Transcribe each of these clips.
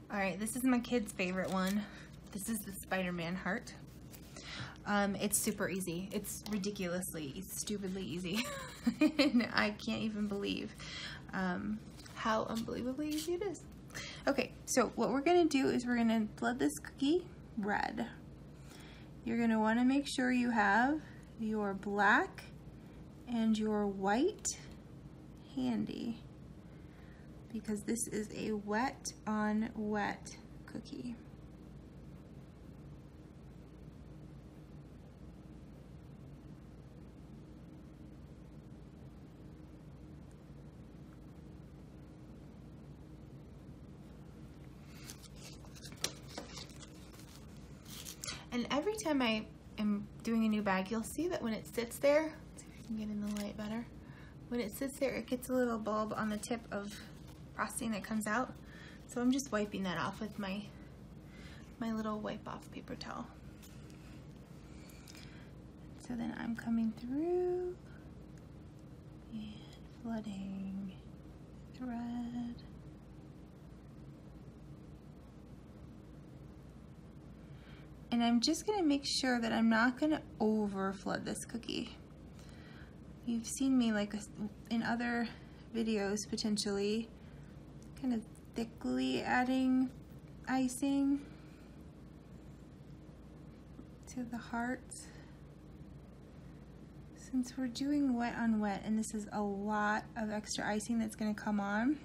All right, this is my kid's favorite one. This is the Spider-Man heart. It's super easy. It's ridiculously, stupidly easy. And I can't even believe how unbelievably easy it is. Okay, so what we're gonna do is we're gonna flood this cookie red. You're gonna wanna make sure you have your black and your white handy, because this is a wet on wet cookie. And every time I am doing a new bag, you'll see that when it sits there, let's see if I can get in the light better. When it sits there, it gets a little bulb on the tip of frosting that comes out. So I'm just wiping that off with my little wipe off paper towel. So then I'm coming through and flooding the red. And I'm just gonna make sure that I'm not gonna over flood this cookie. You've seen me like in other videos potentially kind of thickly adding icing to the hearts. Since we're doing wet on wet and this is a lot of extra icing that's gonna come on,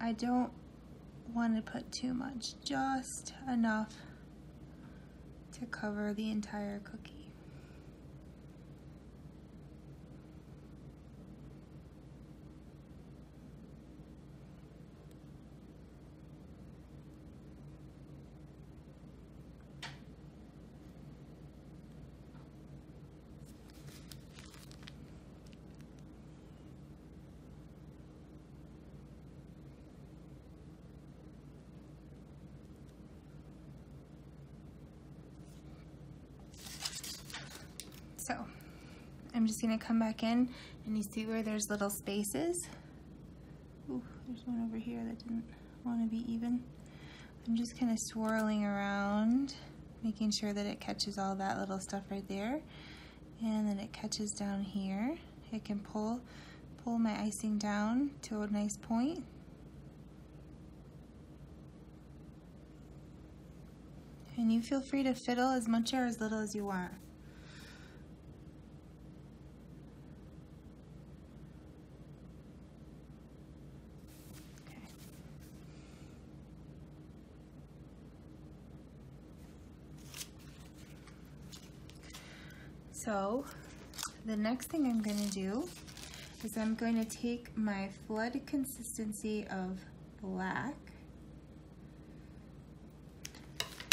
I don't want to put too much, just enough to cover the entire cookie. So I'm just gonna come back in and you see where there's little spaces. Ooh, there's one over here that didn't want to be even. I'm just kind of swirling around, making sure that it catches all that little stuff right there. And then it catches down here. It can pull my icing down to a nice point. And you feel free to fiddle as much or as little as you want. So the next thing I'm going to do is I'm going to take my flood consistency of black,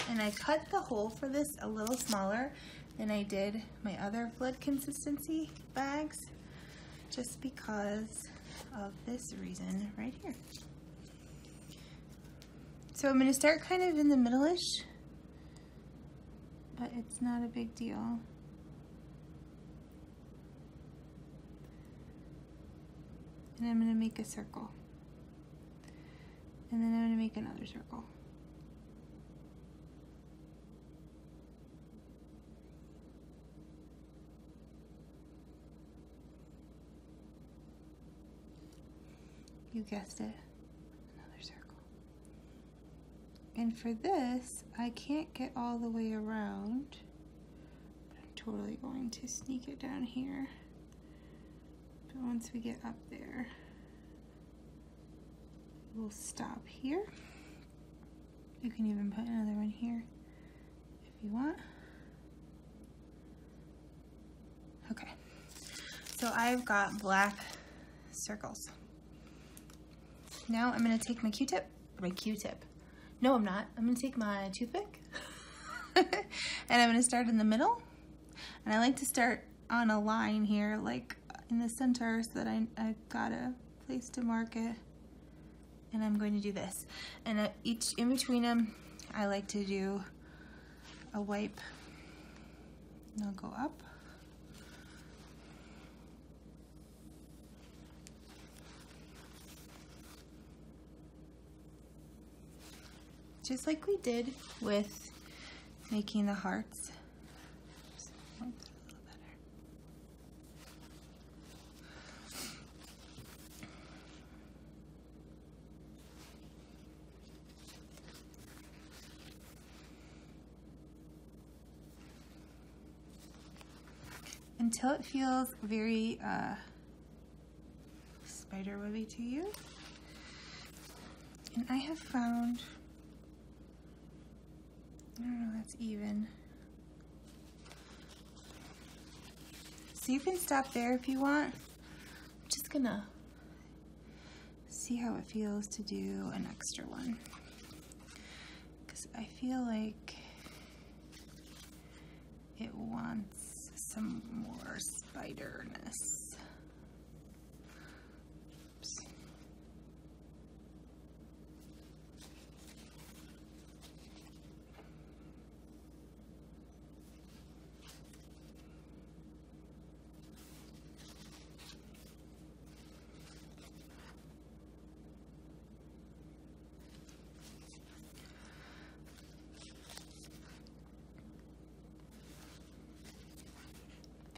and I cut the hole for this a little smaller than I did my other flood consistency bags, just because of this reason right here. So I'm going to start kind of in the middle-ish, but it's not a big deal. And I'm going to make a circle. And then I'm going to make another circle. You guessed it, another circle. And for this, I can't get all the way around, but I'm totally going to sneak it down here. But once we get up there, we'll stop here. You can even put another one here if you want. Okay, so I've got black circles. Now I'm gonna take my Q-tip, no I'm not, I'm gonna take my toothpick and I'm gonna start in the middle. And I like to start on a line here, like in the center, so that I've got a place to mark it. And I'm going to do this. And each in between them, I like to do a wipe. And I'll go up. just like we did with making the hearts. Until it feels very spider webby to you. And I have found, I don't know, that's even. So you can stop there if you want. I'm just gonna see how it feels to do an extra one, because I feel like it wants some more spiderness. Oops.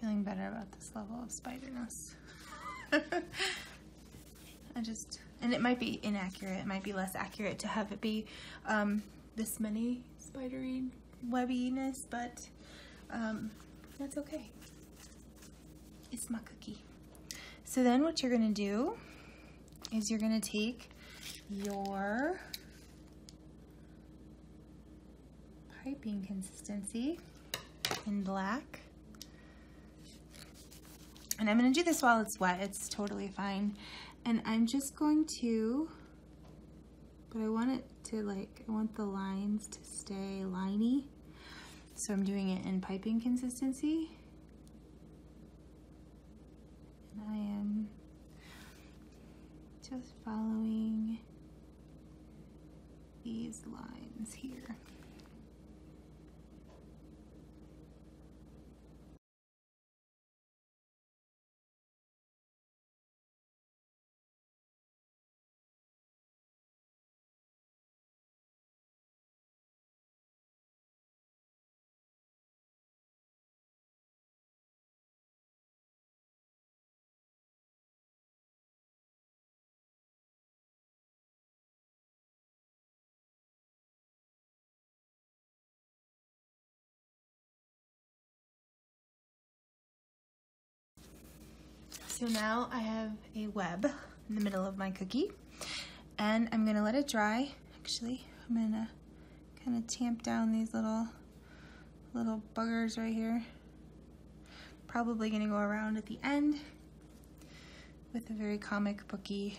Feeling better about this level of spiderness. And it might be inaccurate, it might be less accurate to have it be this many spidery webbiness, but that's okay. It's my cookie. So then what you're gonna do is you're gonna take your piping consistency in black. And I'm going to do this while it's wet. It's totally fine. And I'm just going to, but I want it to I want the lines to stay liney. So I'm doing it in piping consistency. And I am just following these lines here. So now I have a web in the middle of my cookie, and I'm gonna let it dry. Actually, I'm gonna kind of tamp down these little buggers right here. Probably gonna go around at the end with a very comic booky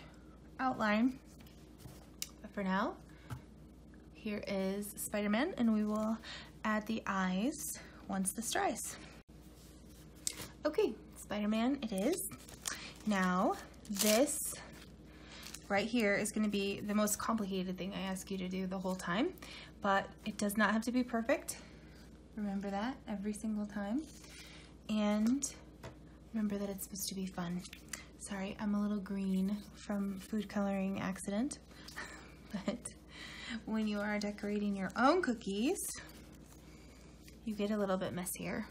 outline. But for now, here is Spider-Man, and we will add the eyes once this dries. Okay, Spider-Man it is. Now, this right here is going to be the most complicated thing I ask you to do the whole time, but it does not have to be perfect. Remember that every single time. And remember that it's supposed to be fun. Sorry, I'm a little green from food coloring accident, but when you are decorating your own cookies, you get a little bit messier.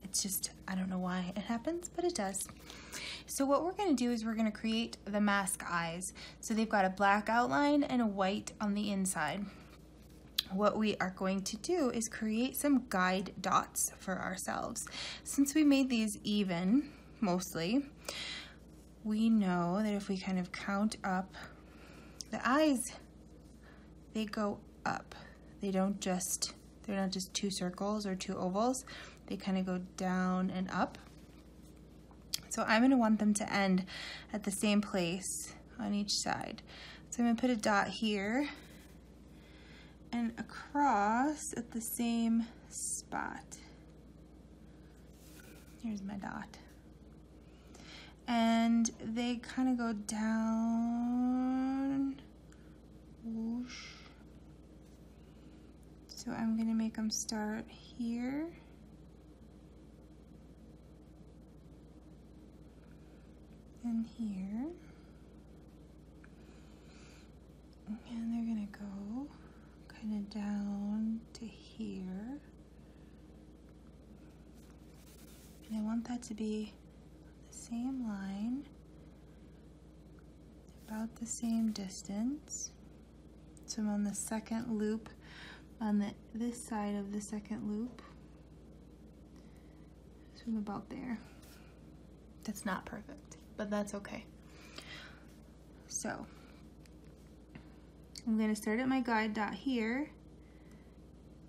It's just, I don't know why it happens, but it does. So what we're going to do is we're going to create the mask eyes. So they've got a black outline and a white on the inside. What we are going to do is create some guide dots for ourselves. Since we made these even, mostly, we know that if we kind of count up, the eyes, they go up. They're not just two circles or two ovals. They kind of go down and up. So I'm going to want them to end at the same place on each side. So I'm going to put a dot here and across at the same spot. Here's my dot. And they kind of go down. Whoosh. So I'm going to make them start here. And here, and they're gonna go kind of down to here. And I want that to be the same line, about the same distance. So I'm on the second loop on this side of the second loop. So I'm about there. That's not perfect, but that's okay. So I'm going to start at my guide dot here,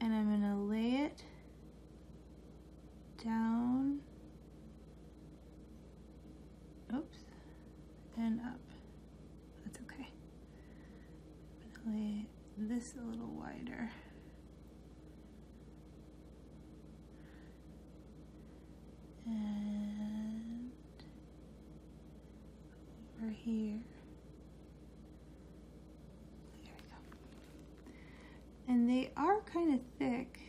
and I'm going to lay it down, oops, and up. That's okay. I'm going to lay this a little wider. And over here. There we go. And they are kind of thick.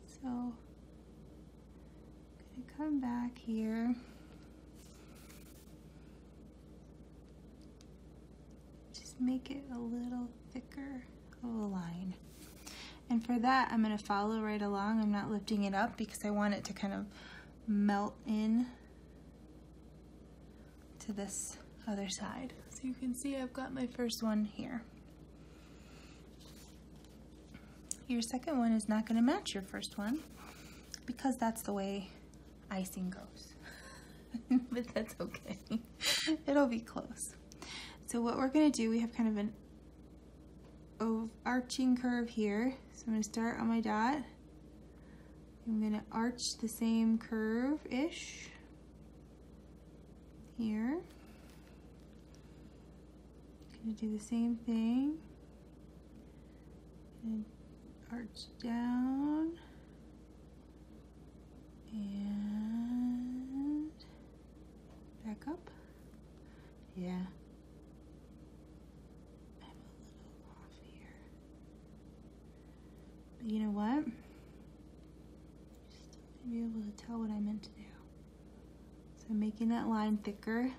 So I'm going to come back here. Just make it a little thicker of a line. And for that, I'm going to follow right along. I'm not lifting it up because I want it to kind of melt in to this other side. So you can see I've got my first one here. Your second one is not going to match your first one because that's the way icing goes. But that's okay. It'll be close. So what we're going to do, we have kind of an arching curve here. So I'm going to start on my dot. I'm going to arch the same curve-ish here. I'm going to do the same thing. And arch down and back up. Yeah. You know what? Just to be able to tell what I meant to do. So I'm making that line thicker.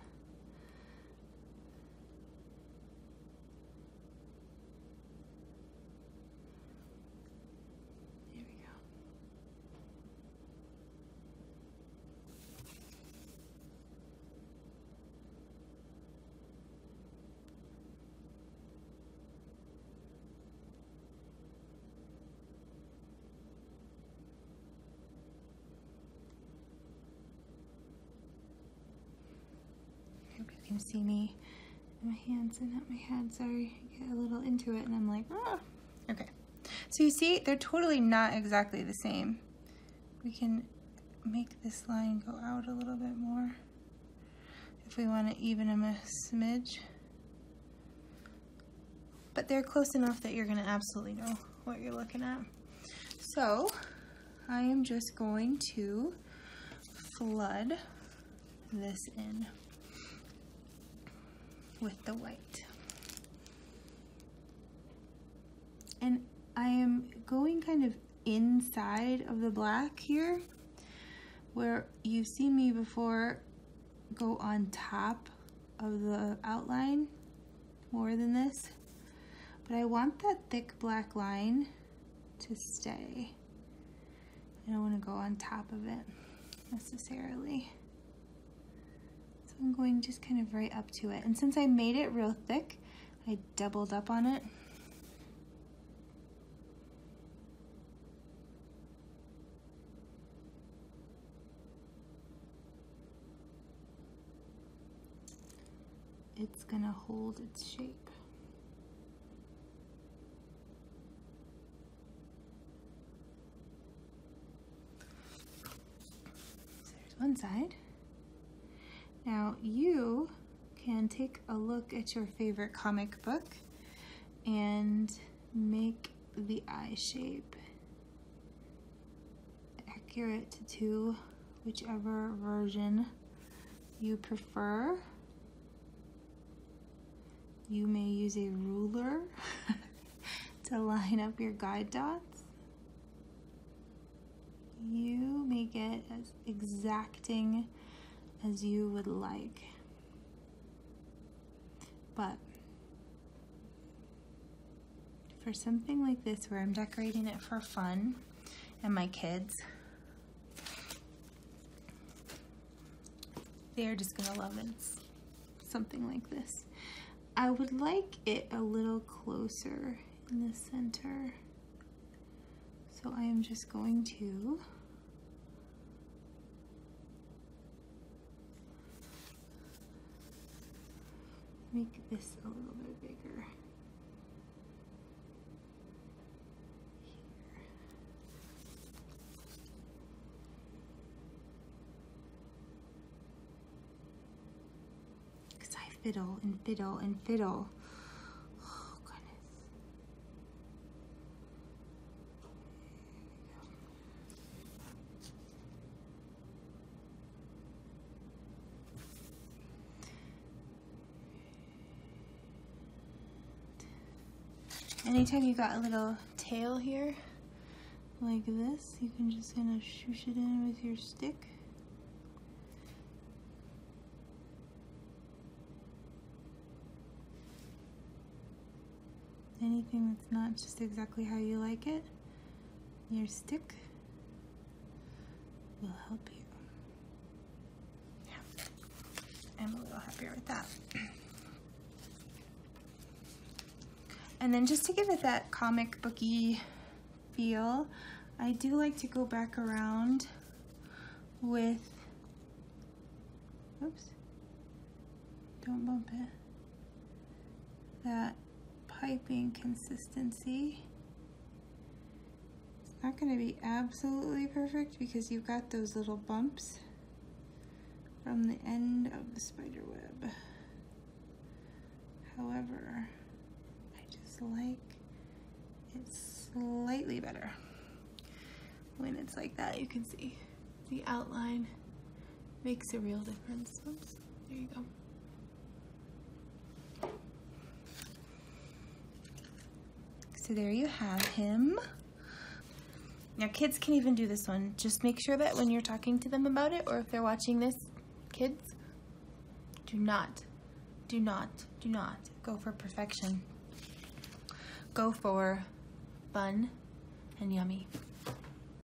There we go. Hope you can see me in my hands and not my head. Sorry, I get a little into it and I'm like, ah. Okay. So you see, they're totally not exactly the same. We can make this line go out a little bit more if we want to even them a smidge. But they're close enough that you're going to absolutely know what you're looking at. So I am just going to flood this in with the white. And I am going kind of inside of the black here, where you've seen me before go on top of the outline more than this. But I want that thick black line to stay. I don't want to go on top of it necessarily. I'm going just kind of right up to it. And since I made it real thick, I doubled up on it. It's gonna hold its shape. So there's one side. Now you can take a look at your favorite comic book and make the eye shape accurate to whichever version you prefer. You may use a ruler to line up your guide dots. You make it as exacting as you would like. But for something like this where I'm decorating it for fun and my kids, they're just gonna love it. It's something like this. I would like it a little closer in the center. So I am just going to make this a little bit bigger. Because I fiddle and fiddle and fiddle. Oh, goodness. Anytime you got a little tail here, like this, you can just kind of swoosh it in with your stick. Anything that's not just exactly how you like it, your stick will help you. Yeah, I'm a little happier with that. And then just to give it that comic booky feel, I do like to go back around with, oops, don't bump it, that piping consistency. It's not going to be absolutely perfect because you've got those little bumps from the end of the spider web. However, like it's slightly better when it's like that. You can see the outline makes a real difference. Oops, there you go. So there you have him. Now kids can even do this one. Just make sure that when you're talking to them about it, or if they're watching this, kids, do not go for perfection. Go for fun and yummy.